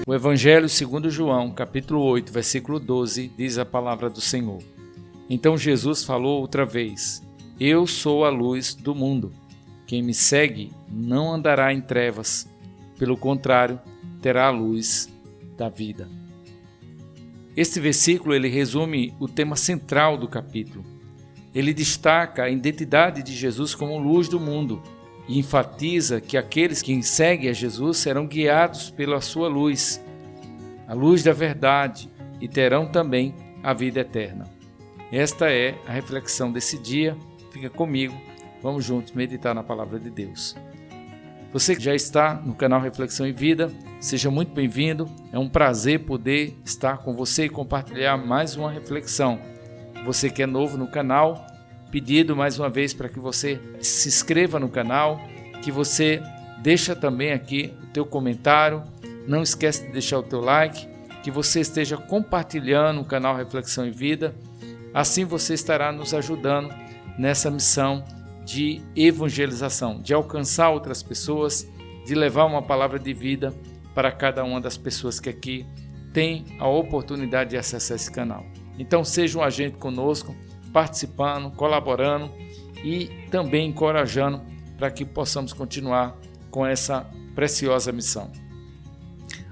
O Evangelho segundo João, capítulo 8, versículo 12, diz a palavra do Senhor. Então Jesus falou outra vez: Eu sou a luz do mundo. Quem me segue não andará em trevas, pelo contrário, terá a luz da vida. Este versículo ele resume o tema central do capítulo. Ele destaca a identidade de Jesus como luz do mundo e enfatiza que aqueles que seguem a Jesus serão guiados pela sua luz, a luz da verdade, e terão também a vida eterna. Esta é a reflexão desse dia. Fica comigo, vamos juntos meditar na palavra de Deus. Você que já está no canal Reflexão e Vida, seja muito bem-vindo. É um prazer poder estar com você e compartilhar mais uma reflexão. Você que é novo no canal, pedido mais uma vez para que você se inscreva no canal, que você deixa também aqui o teu comentário, não esquece de deixar o teu like, que você esteja compartilhando o canal Reflexão e Vida, assim você estará nos ajudando nessa missão de evangelização, de alcançar outras pessoas, de levar uma palavra de vida para cada uma das pessoas que aqui tem a oportunidade de acessar esse canal. Então seja um agente conosco, participando, colaborando e também encorajando para que possamos continuar com essa preciosa missão.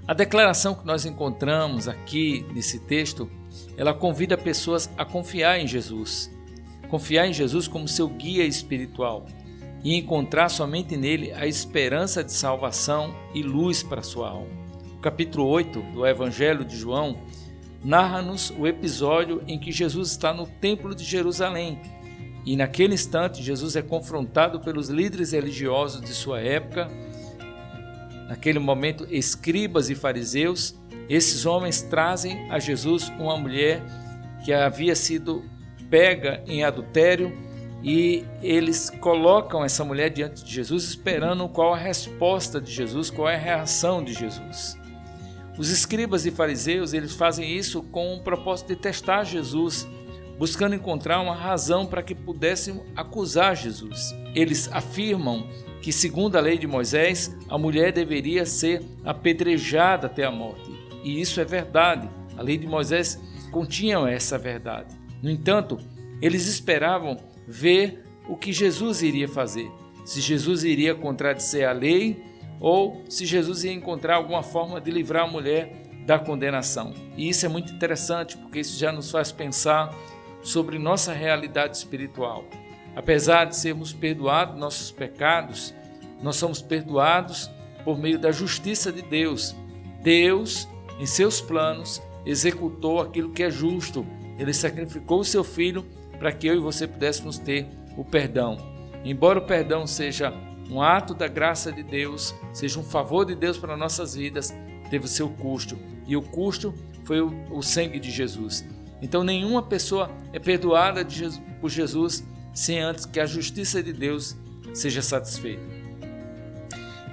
A declaração que nós encontramos aqui nesse texto, ela convida pessoas a confiar em Jesus como seu guia espiritual e encontrar somente nele a esperança de salvação e luz para a sua alma. O capítulo 8 do Evangelho de João narra-nos o episódio em que Jesus está no Templo de Jerusalém e naquele instante Jesus é confrontado pelos líderes religiosos de sua época. Naquele momento, escribas e fariseus, esses homens trazem a Jesus uma mulher que havia sido pega em adultério e eles colocam essa mulher diante de Jesus esperando qual a resposta de Jesus, qual é a reação de Jesus. Os escribas e fariseus, eles fazem isso com o propósito de testar Jesus, buscando encontrar uma razão para que pudessem acusar Jesus. Eles afirmam que, segundo a lei de Moisés, a mulher deveria ser apedrejada até a morte. E isso é verdade, a lei de Moisés continha essa verdade. No entanto, eles esperavam ver o que Jesus iria fazer, se Jesus iria contradizer a lei ou se Jesus ia encontrar alguma forma de livrar a mulher da condenação. E isso é muito interessante, porque isso já nos faz pensar sobre nossa realidade espiritual. Apesar de sermos perdoados nossos pecados, nós somos perdoados por meio da justiça de Deus. Deus, em seus planos, executou aquilo que é justo. Ele sacrificou o seu Filho para que eu e você pudéssemos ter o perdão. Embora o perdão seja um ato da graça de Deus, seja um favor de Deus para nossas vidas, teve o seu custo. E o custo foi o sangue de Jesus. Então nenhuma pessoa é perdoada por Jesus sem antes que a justiça de Deus seja satisfeita.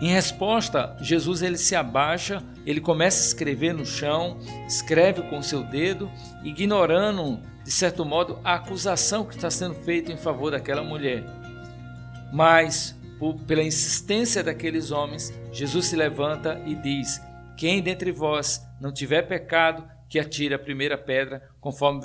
Em resposta, Jesus ele se abaixa, ele começa a escrever no chão, escreve com o seu dedo, ignorando, de certo modo, a acusação que está sendo feita em favor daquela mulher. Mas, pela insistência daqueles homens, Jesus se levanta e diz: quem dentre vós não tiver pecado, que atire a primeira pedra, conforme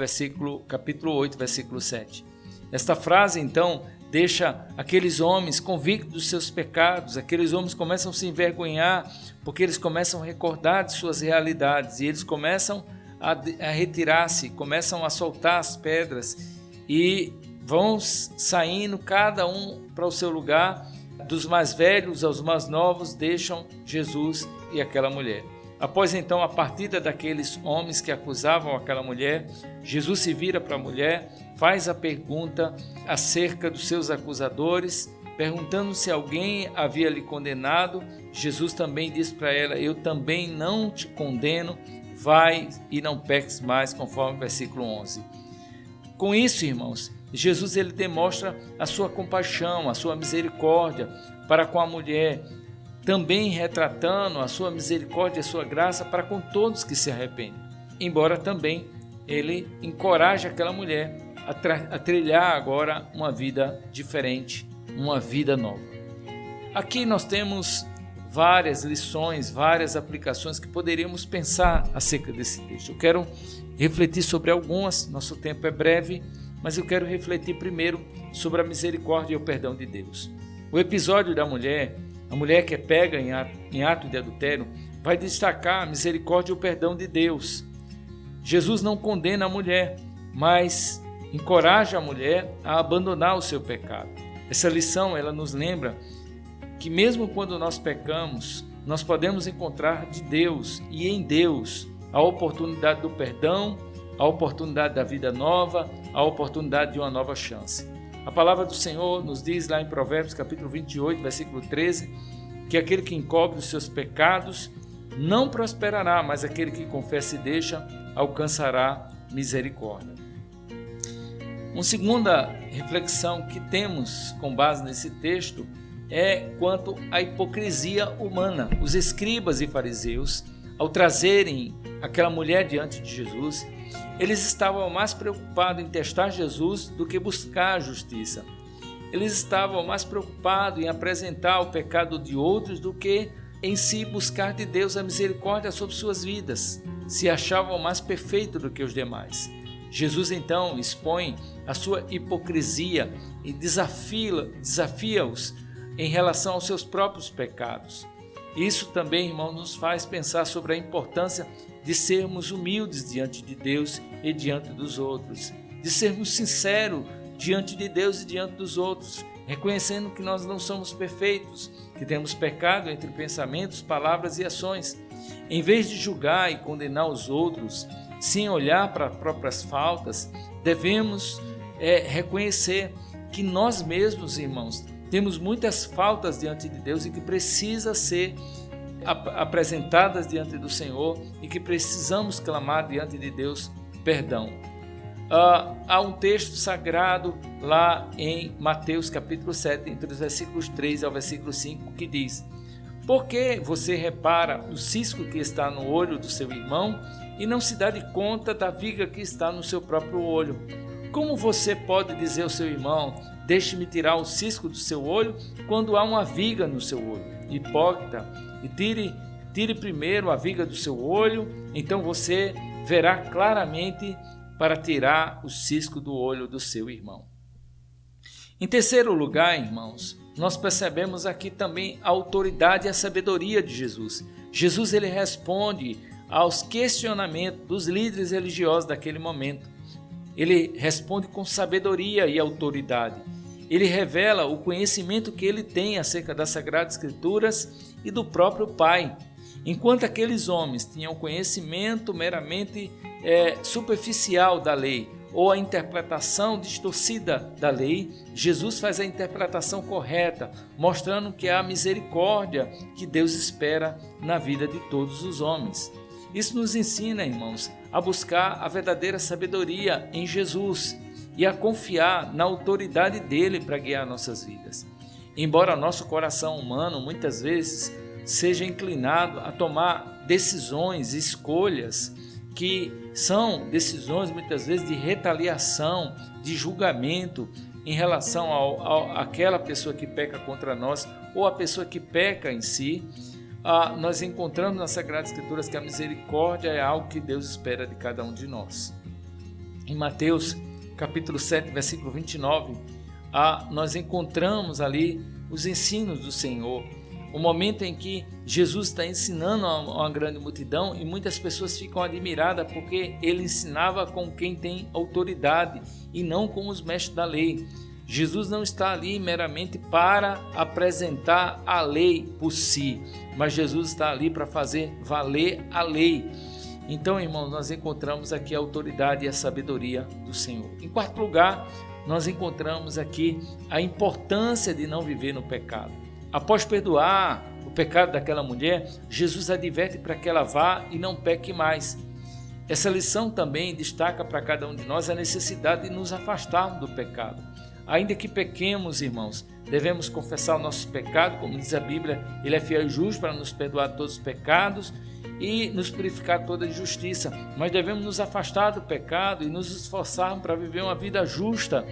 capítulo 8, versículo 7. Esta frase, então, deixa aqueles homens convictos dos seus pecados, aqueles homens começam a se envergonhar, porque eles começam a recordar de suas realidades, e eles começam a retirar-se, começam a soltar as pedras, e vão saindo cada um para o seu lugar, dos mais velhos aos mais novos, deixam Jesus e aquela mulher. Após então a partida daqueles homens que acusavam aquela mulher, Jesus se vira para a mulher, faz a pergunta acerca dos seus acusadores, perguntando se alguém havia lhe condenado. Jesus também diz para ela: eu também não te condeno, vai e não peques mais, conforme o versículo 11. Com isso, irmãos, Jesus ele demonstra a sua compaixão, a sua misericórdia para com a mulher, também retratando a sua misericórdia e a sua graça para com todos que se arrependem. Embora também ele encoraje aquela mulher a trilhar agora uma vida diferente, uma vida nova. Aqui nós temos várias lições, várias aplicações que poderíamos pensar acerca desse texto. Eu quero refletir sobre algumas, nosso tempo é breve, mas eu quero refletir primeiro sobre a misericórdia e o perdão de Deus. O episódio da mulher, a mulher que é pega em ato de adultério, vai destacar a misericórdia e o perdão de Deus. Jesus não condena a mulher, mas encoraja a mulher a abandonar o seu pecado. Essa lição, ela nos lembra que mesmo quando nós pecamos, nós podemos encontrar de Deus e em Deus a oportunidade do perdão, a oportunidade da vida nova, a oportunidade de uma nova chance. A palavra do Senhor nos diz lá em Provérbios capítulo 28, versículo 13, que aquele que encobre os seus pecados não prosperará, mas aquele que confessa e deixa alcançará misericórdia. Uma segunda reflexão que temos com base nesse texto é quanto à hipocrisia humana. Os escribas e fariseus, ao trazerem aquela mulher diante de Jesus, eles estavam mais preocupados em testar Jesus do que buscar a justiça. Eles estavam mais preocupados em apresentar o pecado de outros do que em si buscar de Deus a misericórdia sobre suas vidas. Se achavam mais perfeitos do que os demais. Jesus então expõe a sua hipocrisia e desafia-os em relação aos seus próprios pecados. Isso também, irmão, nos faz pensar sobre a importância de sermos humildes diante de Deus e diante dos outros, de sermos sinceros diante de Deus e diante dos outros, reconhecendo que nós não somos perfeitos, que temos pecado entre pensamentos, palavras e ações. Em vez de julgar e condenar os outros, sem olhar para as próprias faltas, devemos reconhecer que nós mesmos, irmãos, temos muitas faltas diante de Deus e que precisam ser apresentadas diante do Senhor e que precisamos clamar diante de Deus perdão. Há um texto sagrado lá em Mateus capítulo 7, entre os versículos 3 ao versículo 5, que diz: por que você repara o cisco que está no olho do seu irmão e não se dá de conta da viga que está no seu próprio olho? Como você pode dizer ao seu irmão: deixe-me tirar o cisco do seu olho, quando há uma viga no seu olho? Hipócrita, e tire primeiro a viga do seu olho, então você verá claramente para tirar o cisco do olho do seu irmão. Em terceiro lugar, irmãos, nós percebemos aqui também a autoridade e a sabedoria de Jesus. Jesus ele responde aos questionamentos dos líderes religiosos daquele momento. Ele responde com sabedoria e autoridade. Ele revela o conhecimento que ele tem acerca das Sagradas Escrituras e do próprio Pai. Enquanto aqueles homens tinham conhecimento meramente superficial da lei ou a interpretação distorcida da lei, Jesus faz a interpretação correta, mostrando que há misericórdia que Deus espera na vida de todos os homens. Isso nos ensina, irmãos, a buscar a verdadeira sabedoria em Jesus e a confiar na autoridade dele para guiar nossas vidas. Embora nosso coração humano muitas vezes seja inclinado a tomar decisões, escolhas que são decisões muitas vezes de retaliação, de julgamento em relação àquela pessoa que peca contra nós ou a pessoa que peca em si, nós encontramos nas Sagradas Escrituras que a misericórdia é algo que Deus espera de cada um de nós. Em Mateus capítulo 7, versículo 29, nós encontramos ali os ensinos do Senhor, o momento em que Jesus está ensinando a uma grande multidão e muitas pessoas ficam admiradas porque ele ensinava com quem tem autoridade e não com os mestres da lei. Jesus não está ali meramente para apresentar a lei por si, mas Jesus está ali para fazer valer a lei. Então, irmãos, nós encontramos aqui a autoridade e a sabedoria do Senhor. Em quarto lugar, nós encontramos aqui a importância de não viver no pecado. Após perdoar o pecado daquela mulher, Jesus adverte para que ela vá e não peque mais. Essa lição também destaca para cada um de nós a necessidade de nos afastarmos do pecado. Ainda que pequemos, irmãos, devemos confessar o nosso pecado, como diz a Bíblia, ele é fiel e justo para nos perdoar todos os pecados e nos purificar toda injustiça. Mas devemos nos afastar do pecado e nos esforçarmos para viver uma vida justa,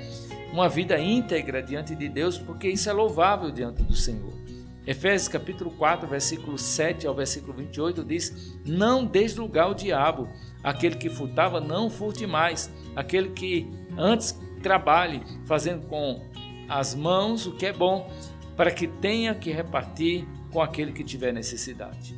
uma vida íntegra diante de Deus, porque isso é louvável diante do Senhor. Efésios capítulo 4, versículo 7 ao versículo 28 diz: não deis lugar ao diabo, aquele que furtava não furte mais, aquele que antes trabalhe, fazendo com as mãos o que é bom, para que tenha que repartir com aquele que tiver necessidade.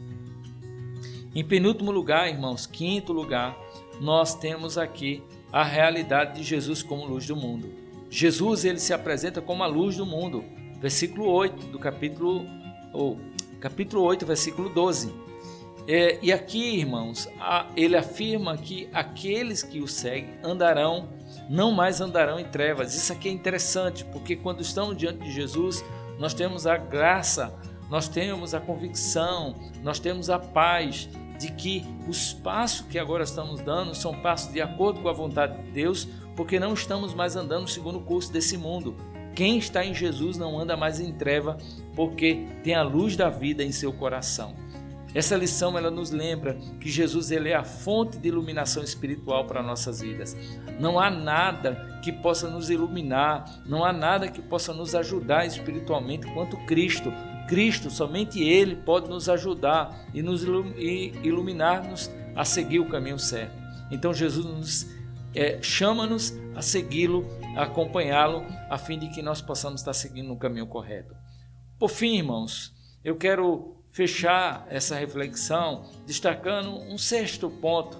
Em penúltimo lugar, irmãos, quinto lugar, nós temos aqui a realidade de Jesus como luz do mundo. Jesus, ele se apresenta como a luz do mundo. Versículo 8 do capítulo 8, versículo 12. E aqui, irmãos, ele afirma que aqueles que o seguem não mais andarão em trevas. Isso aqui é interessante, porque quando estamos diante de Jesus, nós temos a graça, nós temos a convicção, nós temos a paz de que os passos que agora estamos dando são passos de acordo com a vontade de Deus, porque não estamos mais andando segundo o curso desse mundo. Quem está em Jesus não anda mais em treva, porque tem a luz da vida em seu coração. Essa lição ela nos lembra que Jesus ele é a fonte de iluminação espiritual para nossas vidas. Não há nada que possa nos iluminar, não há nada que possa nos ajudar espiritualmente quanto Cristo. Cristo, somente Ele pode nos ajudar e iluminar-nos a seguir o caminho certo. Então Jesus chama-nos a segui-lo, a acompanhá-lo, a fim de que nós possamos estar seguindo no caminho correto. Por fim, irmãos, eu quero fechar essa reflexão destacando um sexto ponto,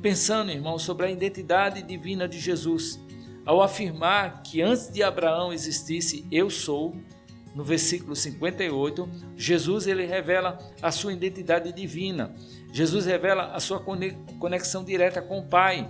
pensando, irmãos, sobre a identidade divina de Jesus. Ao afirmar que antes de Abraão existisse eu sou, no versículo 58, Jesus ele revela a sua identidade divina. Jesus revela a sua conexão direta com o Pai.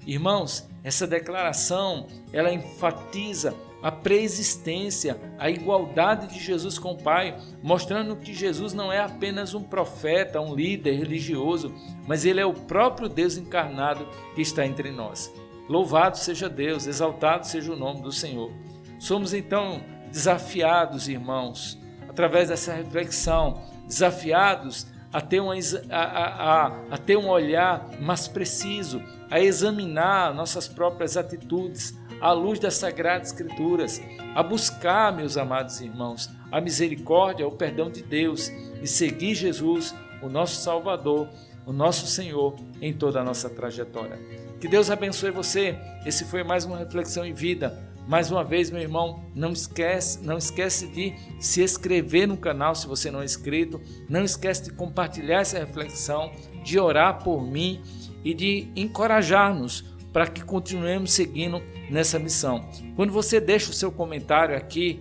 Irmãos, essa declaração, ela enfatiza a preexistência, a igualdade de Jesus com o Pai, mostrando que Jesus não é apenas um profeta, um líder religioso, mas ele é o próprio Deus encarnado que está entre nós. Louvado seja Deus, exaltado seja o nome do Senhor. Somos então desafiados, irmãos, através dessa reflexão, desafiados a ter um olhar mais preciso, a examinar nossas próprias atitudes à luz das Sagradas Escrituras, a buscar, meus amados irmãos, a misericórdia, o perdão de Deus e seguir Jesus, o nosso Salvador, o nosso Senhor, em toda a nossa trajetória. Que Deus abençoe você. Esse foi mais uma Reflexão em Vida. Mais uma vez, meu irmão, não esquece de se inscrever no canal se você não é inscrito, não esquece de compartilhar essa reflexão, de orar por mim e de encorajar-nos para que continuemos seguindo nessa missão. Quando você deixa o seu comentário aqui,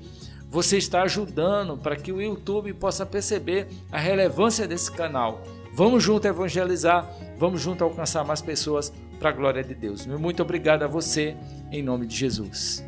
você está ajudando para que o YouTube possa perceber a relevância desse canal. Vamos junto evangelizar, vamos junto alcançar mais pessoas para a glória de Deus. Muito obrigado a você, em nome de Jesus.